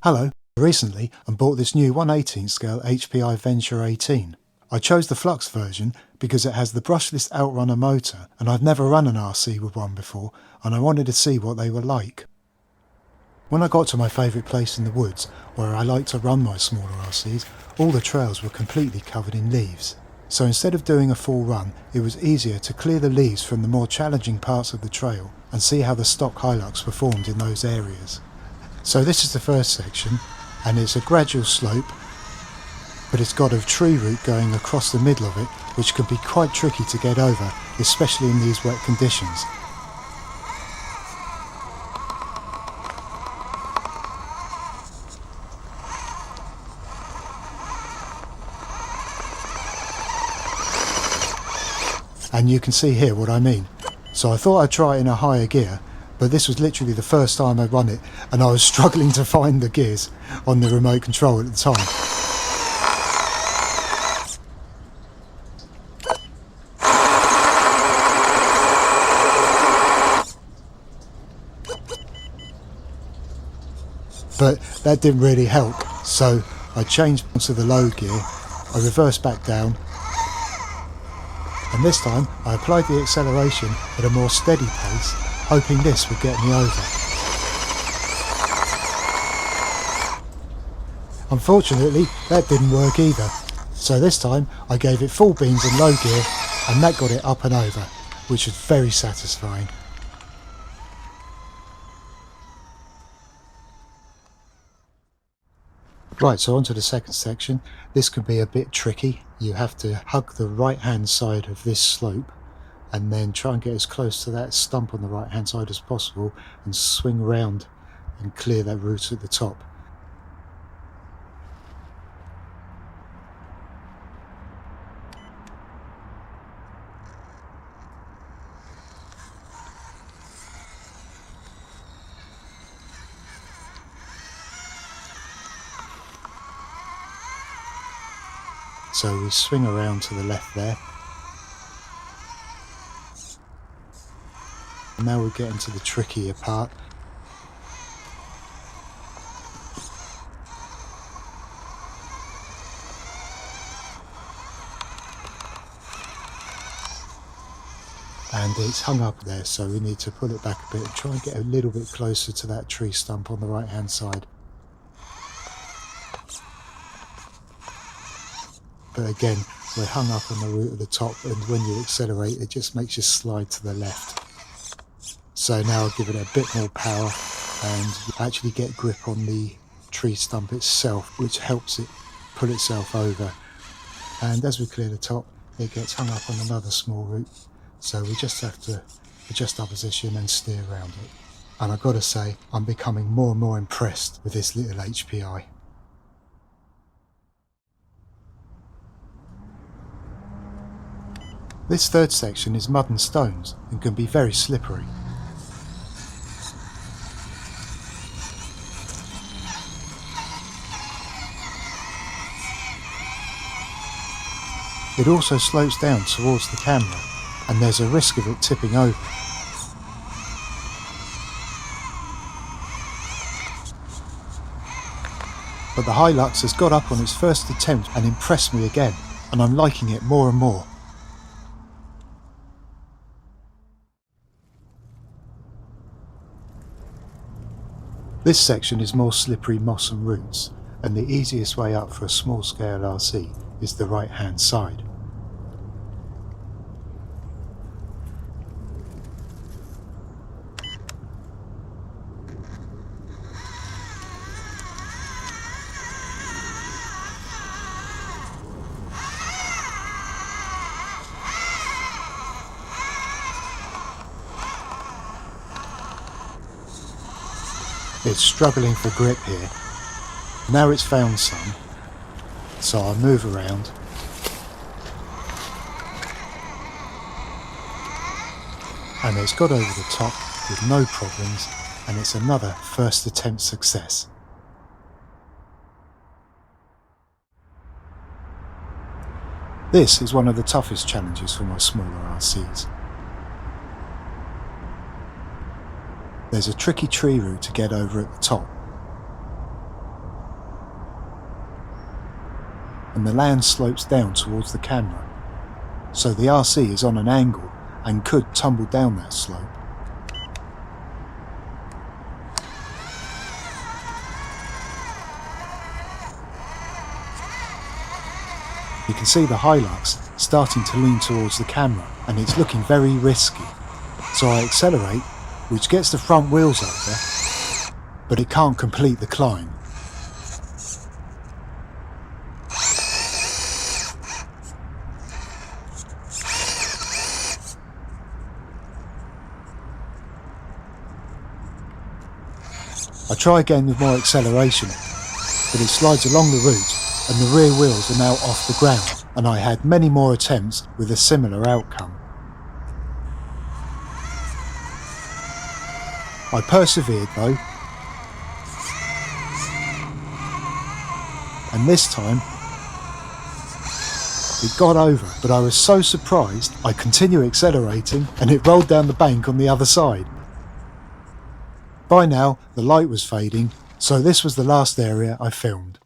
Hello, recently I bought this new 1/18 scale Hpi Venture18. I chose the Flux version because it has the brushless outrunner motor, and I've never run an RC with one before, and I wanted to see what they were like. When I got to my favourite place in the woods, where I like to run my smaller RCs, all the trails were completely covered in leaves. So instead of doing a full run, it was easier to clear the leaves from the more challenging parts of the trail and see how the stock Hilux performed in those areas. So this is the first section, and it's a gradual slope, but it's got a tree route going across the middle of it, which can be quite tricky to get over, especially in these wet conditions. And you can see here what I mean. So I thought I'd try it in a higher gear, but this was literally the first time I'd run it, and I was struggling to find the gears on the remote control at the time. But that didn't really help, so I changed to the low gear, I reversed back down, and this time I applied the acceleration at a more steady pace, hoping this would get me over. Unfortunately, that didn't work either, so this time I gave it full beans in low gear, and that got it up and over, which was very satisfying. Right, so onto the second section. This can be a bit tricky. You have to hug the right hand side of this slope and then try and get as close to that stump on the right hand side as possible and swing round and clear that route at the top. So we swing around to the left there. And now we're getting to the trickier part. And it's hung up there, so we need to pull it back a bit and try and get a little bit closer to that tree stump on the right hand side. But again, we're hung up on the root at the top, and when you accelerate it just makes you slide to the left. So now I'll give it a bit more power and actually get grip on the tree stump itself, which helps it pull itself over. And as we clear the top, it gets hung up on another small root, so we just have to adjust our position and steer around it. And I've got to say, I'm becoming more and more impressed with this little HPI. This third section is mud and stones and can be very slippery. It also slopes down towards the camera, and there's a risk of it tipping over. But the Hilux has got up on its first attempt and impressed me again, and I'm liking it more and more. This section is more slippery moss and roots, and the easiest way up for a small scale RC is the right hand side. It's struggling for grip here. Now it's found some, so I'll move around. And it's got over the top with no problems, and it's another first attempt success. This is one of the toughest challenges for my smaller RCs. There's a tricky tree route to get over at the top. and the land slopes down towards the camera, so the RC is on an angle and could tumble down that slope. You can see the Hilux starting to lean towards the camera and it's looking very risky. So I accelerate, which gets the front wheels over, but it can't complete the climb. I try again with more acceleration, but it slides along the route and the rear wheels are now off the ground, and I had many more attempts with a similar outcome. I persevered though, and this time it got over, but I was so surprised I continued accelerating and it rolled down the bank on the other side. By now the light was fading, so this was the last area I filmed.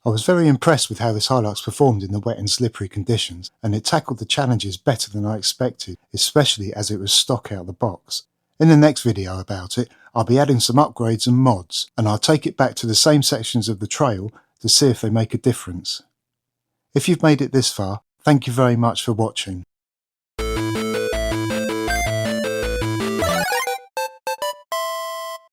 I was very impressed with how this Hilux performed in the wet and slippery conditions, and it tackled the challenges better than I expected, especially as it was stock out the box. In the next video about it, I'll be adding some upgrades and mods, and I'll take it back to the same sections of the trail to see if they make a difference. If you've made it this far, thank you very much for watching.